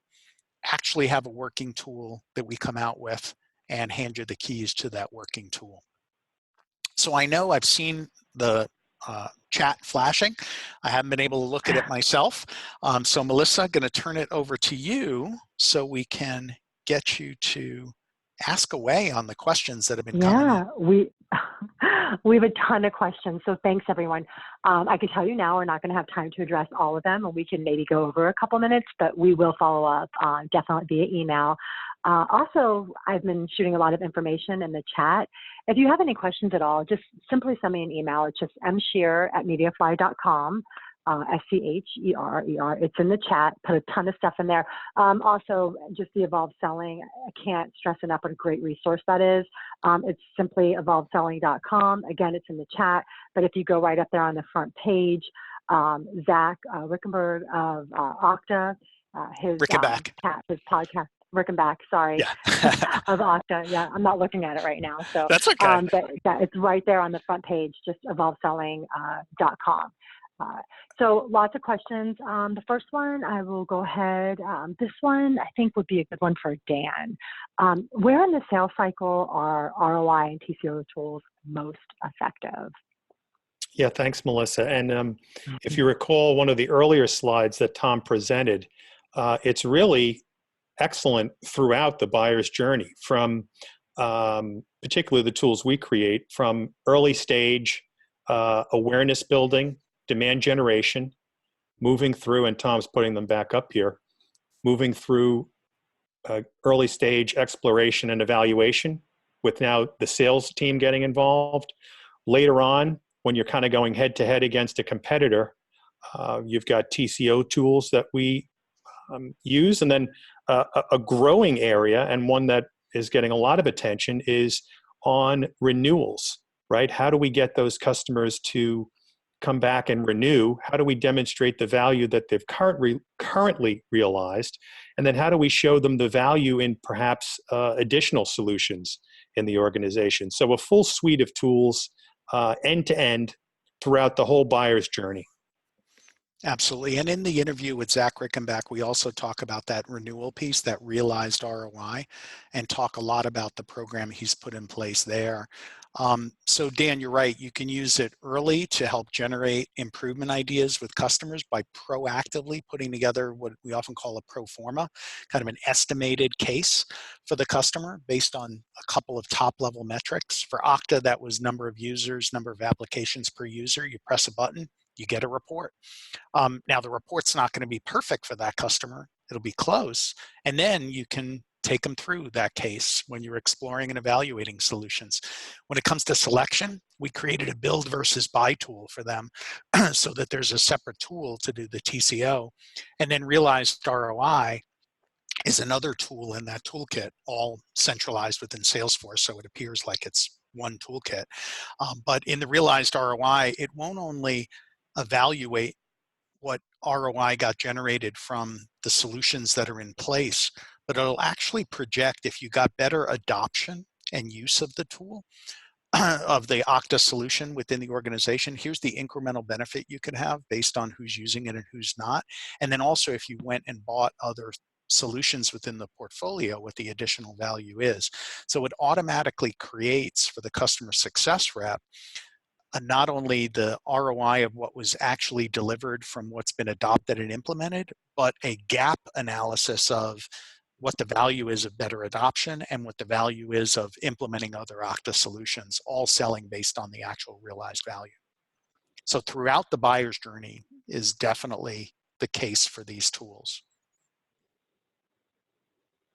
actually have a working tool that we come out with and hand you the keys to that working tool. So I know I've seen the chat flashing. I haven't been able to look at it myself. So Melissa, I'm going to turn it over to you so we can get you to ask away on the questions that have been coming in. We have a ton of questions, so thanks everyone. I can tell you now we're not going to have time to address all of them, and we can maybe go over a couple minutes, but we will follow up definitely via email. Also, I've been shooting a lot of information in the chat. If you have any questions at all, just simply send me an email. It's just mshear@mediafly.com, SCHERER. It's in the chat. Put a ton of stuff in there. Also, just the Evolved Selling. I can't stress enough what a great resource that is. It's simply evolvedselling.com. Again, it's in the chat. But if you go right up there on the front page, Zach Rickenberg of Octa, his podcast. Rickenback, sorry, yeah. of Octa. Yeah, I'm not looking at it right now. So that's okay. But it's right there on the front page, just evolvedselling.com. So lots of questions. The first one, I will go ahead. This one, I think, would be a good one for Dan. Where in the sales cycle are ROI and TCO tools most effective? Yeah, thanks, Melissa. And if you recall one of the earlier slides that Tom presented, it's really excellent throughout the buyer's journey, from particularly the tools we create, from early stage awareness building, demand generation, moving through, and Tom's putting them back up here, moving through early stage exploration and evaluation, with now the sales team getting involved. Later on, when you're kind of going head to head against a competitor, you've got TCO tools that we use. And then a growing area, and one that is getting a lot of attention, is on renewals, right? How do we get those customers to come back and renew? How do we demonstrate the value that they've currently realized? And then how do we show them the value in perhaps additional solutions in the organization? So a full suite of tools end to end throughout the whole buyer's journey. Absolutely. And in the interview with Zach Rickenback, we also talk about that renewal piece, that realized ROI, and talk a lot about the program he's put in place there. So Dan, you're right. You can use it early to help generate improvement ideas with customers by proactively putting together what we often call a pro forma, kind of an estimated case for the customer based on a couple of top level metrics. For Octa, that was number of users, number of applications per user. You press a button, you get a report. Now the report's not going to be perfect for that customer. It'll be close. And then you can take them through that case when you're exploring and evaluating solutions. When it comes to selection, we created a build versus buy tool for them so that there's a separate tool to do the TCO. And then realized ROI is another tool in that toolkit, all centralized within Salesforce, so it appears like it's one toolkit. But in the realized ROI, it won't only evaluate what ROI got generated from the solutions that are in place, but it'll actually project if you got better adoption and use of the tool, of the Octa solution within the organization. Here's the incremental benefit you could have based on who's using it and who's not. And then also if you went and bought other solutions within the portfolio, what the additional value is. So it automatically creates for the customer success rep not only the ROI of what was actually delivered from what's been adopted and implemented, but a gap analysis of what the value is of better adoption and what the value is of implementing other Octa solutions, all selling based on the actual realized value. So throughout the buyer's journey is definitely the case for these tools.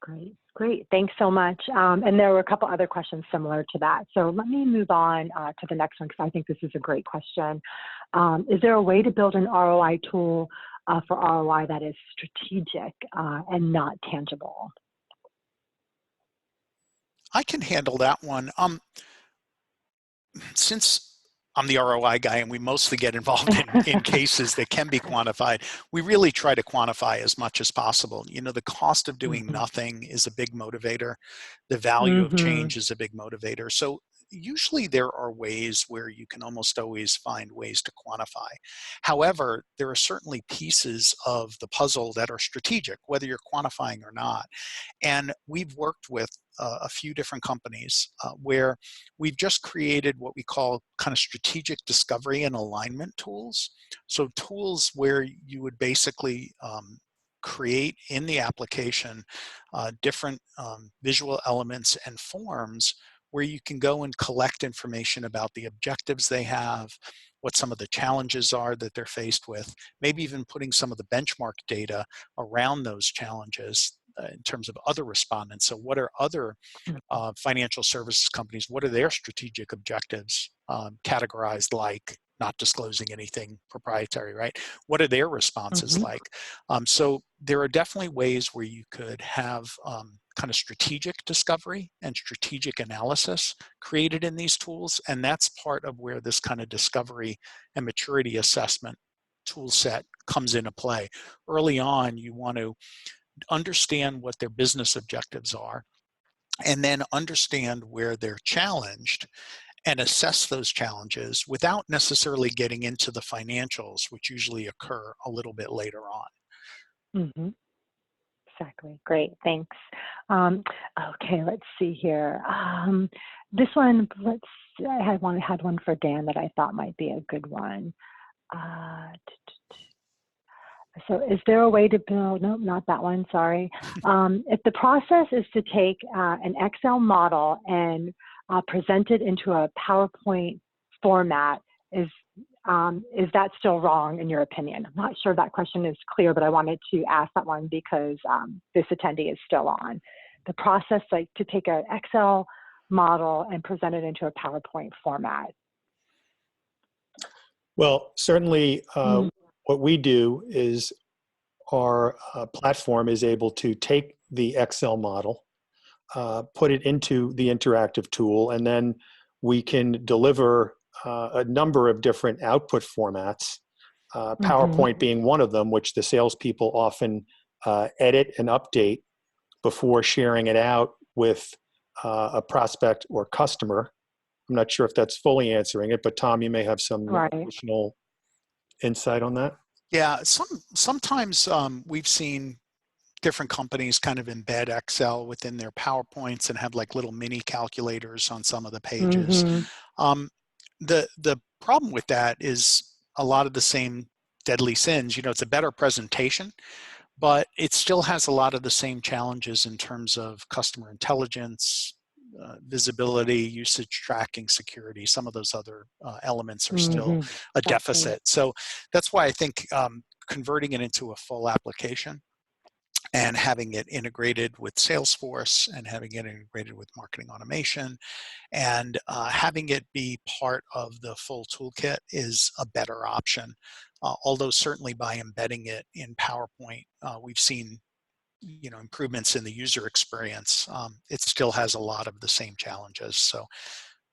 Great, great. Thanks so much. And there were a couple other questions similar to that. So let me move on to the next one because I think this is a great question. Is there a way to build an ROI tool for ROI that is strategic and not tangible? I can handle that one. Since I'm the ROI guy and we mostly get involved in cases that can be quantified, we really try to quantify as much as possible. You know, the cost of doing nothing is a big motivator. The value of change is a big motivator. So usually there are ways where you can almost always find ways to quantify. However, there are certainly pieces of the puzzle that are strategic, whether you're quantifying or not. And we've worked with a few different companies where we've just created what we call kind of strategic discovery and alignment tools. So tools where you would basically create in the application different visual elements and forms where you can go and collect information about the objectives they have, what some of the challenges are that they're faced with, maybe even putting some of the benchmark data around those challenges in terms of other respondents. So what are other financial services companies, what are their strategic objectives categorized like? Not disclosing anything proprietary, right? What are their responses like? So there are definitely ways where you could have kind of strategic discovery and strategic analysis created in these tools. And that's part of where this kind of discovery and maturity assessment tool set comes into play. Early on, you want to understand what their business objectives are, and then understand where they're challenged and assess those challenges without necessarily getting into the financials, which usually occur a little bit later on. Exactly. Great. Thanks. Okay, let's see here. This one, I had one for Dan that I thought might be a good one. So is there a way to build, no, not that one, sorry. If the process is to take an Excel model and present it into a PowerPoint format, is that still wrong in your opinion? I'm not sure that question is clear, but I wanted to ask that one because this attendee is still on. The process, like to take an Excel model and present it into a PowerPoint format. Well, certainly what we do is our platform is able to take the Excel model, put it into the interactive tool, and then we can deliver a number of different output formats, PowerPoint being one of them, which the salespeople often edit and update before sharing it out with a prospect or customer. I'm not sure if that's fully answering it, but Tom, you may have some additional insight on that. Yeah, sometimes we've seen different companies kind of embed Excel within their PowerPoints and have like little mini calculators on some of the pages. The problem with that is a lot of the same deadly sins. You know, it's a better presentation, but it still has a lot of the same challenges in terms of customer intelligence, visibility, usage tracking, security. Some of those other elements are still a deficit. So that's why I think converting it into a full application and having it integrated with Salesforce and having it integrated with marketing automation and having it be part of the full toolkit is a better option. Although certainly by embedding it in PowerPoint, we've seen improvements in the user experience. It still has a lot of the same challenges. So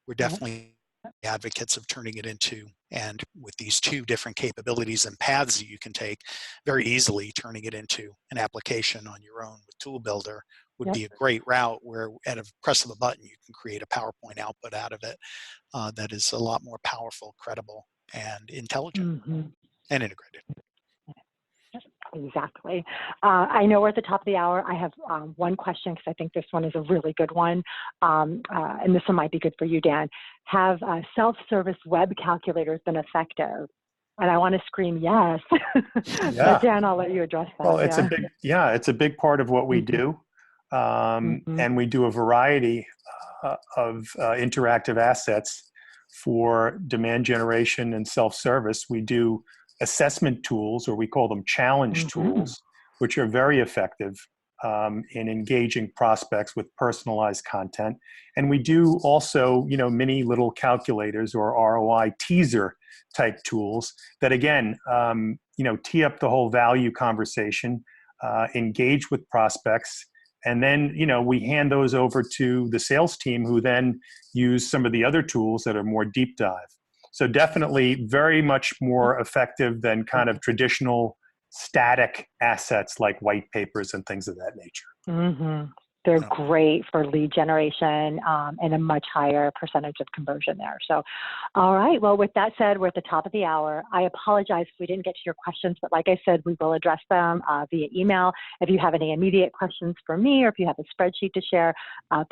we're definitely advocates of turning it into, and with these two different capabilities and paths that you can take, very easily turning it into an application on your own with Tool Builder would be a great route where at a press of a button you can create a PowerPoint output out of it that is a lot more powerful, credible, and intelligent and integrated. Exactly. I know we're at the top of the hour. I have one question because I think this one is a really good one. And this one might be good for you, Dan. Have self-service web calculators been effective? And I want to scream yes. But Dan, I'll let you address that. Well, it's a big part of what we do. And we do a variety of interactive assets for demand generation and self-service. We do assessment tools, or we call them challenge tools, which are very effective in engaging prospects with personalized content. And we do also, mini little calculators or ROI teaser type tools that, again, tee up the whole value conversation, engage with prospects. And then, we hand those over to the sales team, who then use some of the other tools that are more deep dive. So definitely very much more effective than kind of traditional static assets like white papers and things of that nature. They're great for lead generation and a much higher percentage of conversion there. So, all right. Well, with that said, we're at the top of the hour. I apologize if we didn't get to your questions, but like I said, we will address them via email. If you have any immediate questions for me, or if you have a spreadsheet to share,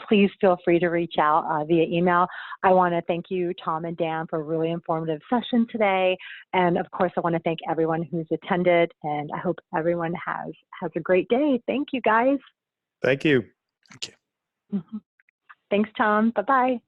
please feel free to reach out via email. I want to thank you, Tom and Dan, for a really informative session today. And of course, I want to thank everyone who's attended, and I hope everyone has a great day. Thank you, guys. Thank you. Thank you. Thanks, Tom. Bye-bye.